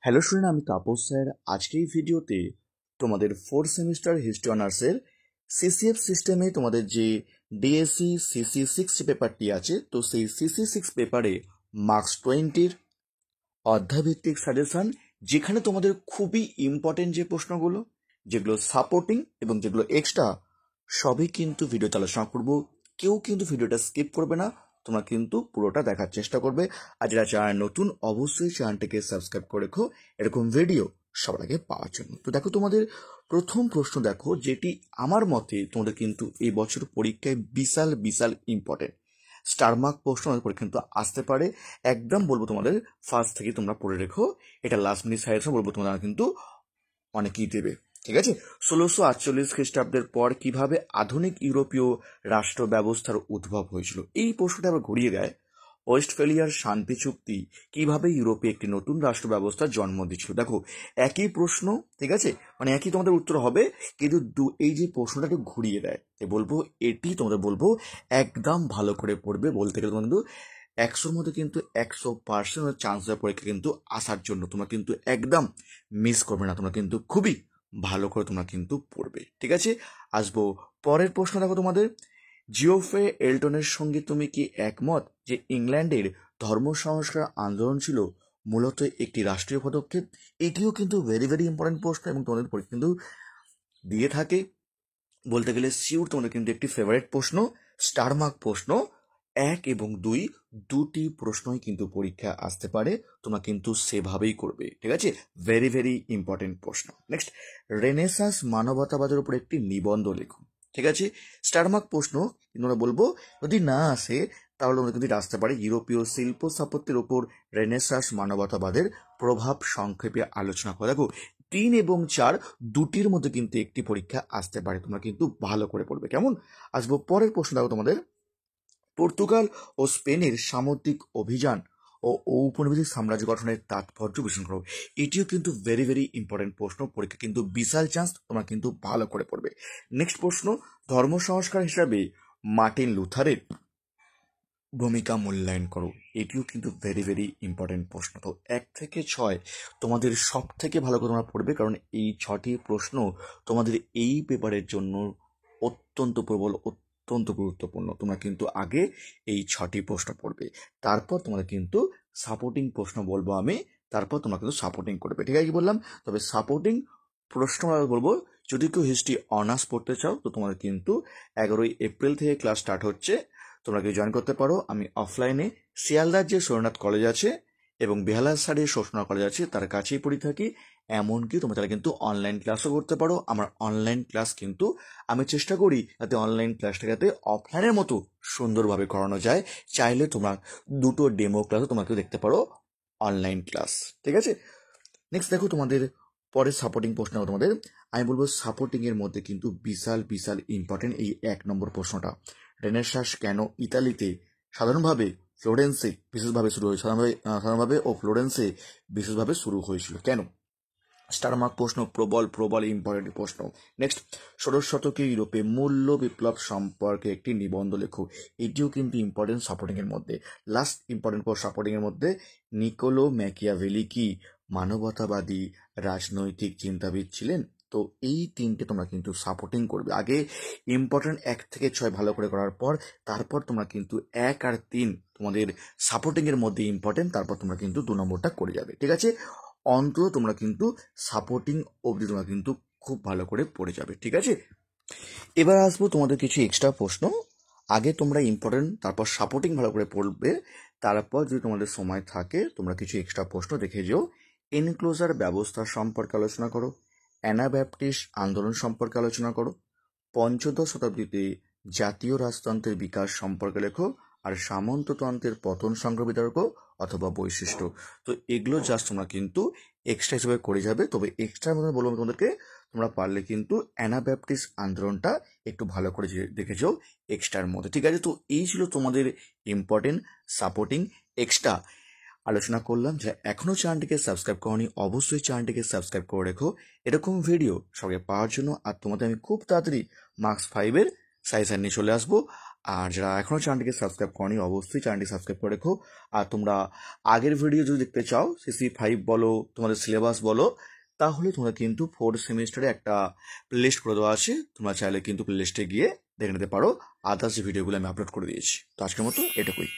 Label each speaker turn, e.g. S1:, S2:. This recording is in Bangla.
S1: হ্যালো স্টুডেন্ট, আমি তাপস স্যার। আজকে এই ভিডিওতে তোমাদের ফোর্থ সেমিস্টার হিস্ট্রি অনার্সের সিসিএফ সিস্টেমে তোমাদের যে ডিএসসি CC6 পেপারটি আছে, তো সেই CC6 পেপারে মার্কস 20-র অধ্যায়ভিত্তিক সাজেশন, যেখানে তোমাদের খুবই ইম্পর্টেন্ট যে প্রশ্নগুলো, যেগুলো সাপোর্টিং এবং যেগুলো এক্সট্রা, সবই কিন্তু ভিডিওতে আলোচনা করব। কেউ কিন্তু ভিডিওটা স্কিপ করবে না, তোমরা কিন্তু পুরোটা দেখার চেষ্টা করবে। আর যারা চ্যানেল নতুন, অবশ্যই চ্যানেলটিকে সাবস্ক্রাইব করে রেখো এরকম ভিডিও সবার আগে পাওয়ার জন্য। তো দেখো, তোমাদের প্রথম প্রশ্ন দেখো, যেটি আমার মতে তোমাদের কিন্তু এই বছর পরীক্ষায় বিশাল বিশাল ইম্পর্টেন্ট স্টার মার্ক প্রশ্ন আমাদের পরীক্ষা কিন্তু আসতে পারে। একদম বলবো তোমাদের ফার্স্ট থেকে তোমরা পড়ে রেখো, এটা লাস্ট মিনিট সাজেশন বলবো, তোমরা কিন্তু অনেকেই দেবে। ঠিক আছে, 1648 খ্রিস্টাব্দের পর কিভাবে আধুনিক ইউরোপীয় রাষ্ট্র ব্যবস্থার উদ্ভব হয়েছিল, এই প্রশ্নটা আবার ঘুরিয়ে দেয়। ওয়েস্টফেলিয়ার শান্তি চুক্তি কিভাবে ইউরোপে একটি নতুন রাষ্ট্র ব্যবস্থার জন্ম দিচ্ছিল। দেখো, একই প্রশ্ন, ঠিক আছে, মানে একই তোমাদের উত্তর হবে, কিন্তু এই যে প্রশ্নটা একটু ঘুরিয়ে দেয়, বলবো এটি তোমাদের বলবো একদম ভালো করে পড়বে। বলতে গেলে তোমার কিন্তু 100-র মধ্যে কিন্তু 100% চান্স দেওয়ার পরীক্ষা কিন্তু আসার জন্য তোমরা কিন্তু একদম মিস করবে না। তোমরা কিন্তু খুবই ভালো করে তোমরা কিন্তু পড়বে। ঠিক আছে, আসবো পরের প্রশ্ন। দেখো, তোমাদের জিওফ্রে এলটনের সঙ্গে তুমি কি একমত যে ইংল্যান্ডের ধর্ম সংস্কার আন্দোলন ছিল মূলত একটি রাষ্ট্রীয় পদক্ষেপ? এটিও কিন্তু ভেরি ভেরি ইম্পর্টেন্ট প্রশ্ন এবং তোমাদের পরীক্ষা কিন্তু দিয়ে থাকে। বলতে গেলে শিওর তোমাদের কিন্তু একটি ফেভারিট প্রশ্ন, স্টার মার্ক প্রশ্ন। 1 এবং 2 দুটি প্রশ্নই কিন্তু পরীক্ষা আসতে পারে, তোমরা কিন্তু সেভাবেই করবে। ঠিক আছে, ভেরি ভেরি ইম্পর্টেন্ট প্রশ্ন। নেক্সট, রেনেসাঁস মানবতাবাদের উপর একটি নিবন্ধ লেখো। ঠিক আছে, স্টার মার্ক প্রশ্ন, কিন্তু আমরা বলবো যদি না আসে তাহলে আমরা কিন্তু আসতে পারে ইউরোপীয় শিল্প স্থাপত্যের উপর রেনেসাঁস মানবতাবাদের প্রভাব সংক্ষেপে আলোচনা করা। দেখো, 3 এবং 4 দুটির মধ্যে কিন্তু একটি পরীক্ষা আসতে পারে, তোমরা কিন্তু ভালো করে পড়বে। কেমন, আসবো পরের প্রশ্ন। দেখো, তোমাদের পর্তুগাল ও স্পেনের সামুদ্রিক অভিযান ও ঔপনিবেশিক সাম্রাজ্য গঠনের তাৎপর্য বিশ্লেষণ করো। এটিও কিন্তু ভেরি ভেরি ইম্পর্টেন্ট প্রশ্ন, পরীক্ষা কিন্তু বিশাল চান্স, তোমরা কিন্তু ভালো করে পড়বে। নেক্সট প্রশ্ন, ধর্ম সংস্কার হিসাবে মার্টিন লুথারের ভূমিকা মূল্যায়ন করো। এটিও কিন্তু ভেরি ভেরি ইম্পর্টেন্ট প্রশ্ন। তো 1 থেকে 6 তোমাদের সব থেকে ভালো করে তোমরা পড়বে, কারণ এই 6টি প্রশ্ন তোমাদের এই পেপারের জন্য অত্যন্ত প্রবল, অত্যন্ত গুরুত্বপূর্ণ। তোমরা কিন্তু আগে এই 6টি প্রশ্ন পড়বে, তারপর তোমাদের কিন্তু সাপোর্টিং প্রশ্ন বলবো আমি, তারপর তোমরা কিন্তু সাপোর্টিং করবে। ঠিক আছে, কি বললাম? তবে সাপোর্টিং প্রশ্ন আমরা বলবো, যদি কেউ হিস্ট্রি অনার্স পড়তে চাও তো তোমাদের কিন্তু 11ই এপ্রিল থেকে ক্লাস স্টার্ট হচ্ছে, তোমরা কি জয়েন করতে পারো। আমি অফলাইনে শিয়ালদার যে সোমনাথ কলেজ আছে এবং বেহালার সাইডে শোষণা কলেজ আছে তার কাছেই পড়ে থাকি। এমনকি তোমরা তারা কিন্তু অনলাইন ক্লাসও করতে পারো। আমার অনলাইন ক্লাস কিন্তু আমি চেষ্টা করি যাতে অনলাইন ক্লাসটা যাতে অফলাইনের মতো সুন্দরভাবে করানো যায়। চাইলে তোমরা দুটো ডেমো ক্লাসও তোমরা কেউ দেখতে পারো অনলাইন ক্লাস। ঠিক আছে, নেক্সট দেখো, তোমাদের পরের সাপোর্টিং প্রশ্ন তোমাদের আমি বলবো সাপোর্টিং এর মধ্যে কিন্তু বিশাল বিশাল ইম্পর্টেন্ট এই 1 নম্বর প্রশ্নটা। রেনেসাঁস কেন ইতালিতে সাধারণভাবে ফ্লোরেন্সে বিশেষভাবে শুরু হয়েছিল, সাধারণভাবে ও ফ্লোরেন্সে বিশেষভাবে শুরু হয়েছিল কেন? স্টার মার্ক প্রশ্ন, প্রবল প্রবল ইম্পর্টেন্ট প্রশ্ন। নেক্সট, 16 শতকে ইউরোপে মূল্য বিপ্লব সম্পর্কে একটি নিবন্ধ লেখো। এটিও কিন্তু ইম্পর্টেন্ট সাপোর্টিং এর মধ্যে। লাস্ট ইম্পর্টেন্ট সাপোর্টিং এর মধ্যে, নিকোলো ম্যাকিয়াভেলি কি মানবতাবাদী রাজনৈতিক চিন্তাবিদ ছিলেন? তো এই 3টে তোমরা কিন্তু সাপোর্টিং করবে। আগে ইম্পর্টেন্ট 1 থেকে 6 ভালো করে করার পর তারপর তোমরা কিন্তু 1 আর 3 তোমাদের সাপোর্টিং এর মধ্যে ইম্পর্টেন্ট, তারপর তোমরা কিন্তু 2 নম্বরটা করে যাবে। ঠিক আছে, অন্তত তোমরা কিন্তু সাপোর্টিং অবধি তোমরা কিন্তু খুব ভালো করে পড়ে যাবে। ঠিক আছে, এবার আসবো তোমাদের কিছু এক্সট্রা প্রশ্ন। আগে তোমরা ইম্পর্টেন্ট তারপর সাপোর্টিং ভালো করে পড়বে, তারপর যদি তোমাদের সময় থাকে তোমরা কিছু এক্সট্রা প্রশ্ন দেখে যেও। এনক্লোজার ব্যবস্থা সম্পর্কে আলোচনা করো, অ্যানাব্যাপটিস্ট আন্দোলন সম্পর্কে আলোচনা করো, পঞ্চদশ শতাব্দীতে জাতীয় রাজতন্ত্রের বিকাশ সম্পর্কে লেখো, আর সামন্ততন্ত্রের পতন সংক্রান্ত বিতর্ক অথবা বৈশিষ্ট্য। তো এগুলো জাস্ট তোমরা কিন্তু এক্সট্রা হিসেবে করে যাবে। তবে এক্সট্রার মধ্যে বলবো তোমাদেরকে, তোমরা পারলে কিন্তু অ্যানাব্যাপটিস্ট আন্দোলনটা একটু ভালো করে দেখেছো এক্সট্রার মধ্যে। ঠিক আছে, তো এই ছিল তোমাদের ইম্পর্টেন্ট সাপোর্টিং এক্সট্রা আলোচনা করলাম। যা এখনও চ্যানেলটিকে সাবস্ক্রাইব করনি, অবশ্যই চ্যানেলটিকে সাবস্ক্রাইব করে রেখো এরকম ভিডিও সঙ্গে পাওয়ার জন্য। আর তোমাদের আমি খুব তাড়াতাড়ি মার্কস 5-এর সাজেশন নিয়ে চলে আসবো। আর যারা এখনও চ্যানেলটিকে সাবস্ক্রাইব করনি অবশ্যই চ্যানেলটি সাবস্ক্রাইব করে রেখো। আর তোমরা আগের ভিডিও যদি দেখতে চাও CC5 বলো, তোমাদের সিলেবাস বলো, তাহলে তোমরা কিন্তু 4th সেমিস্টারে একটা প্লেলিস্ট করে দেওয়া আছে, তোমরা চাইলে কিন্তু প্লেলিস্টে গিয়ে দেখে নিতে পারো। আদার্স যে ভিডিওগুলো আমি আপলোড করে দিয়েছি। তো আজকের মতো এটুকুই।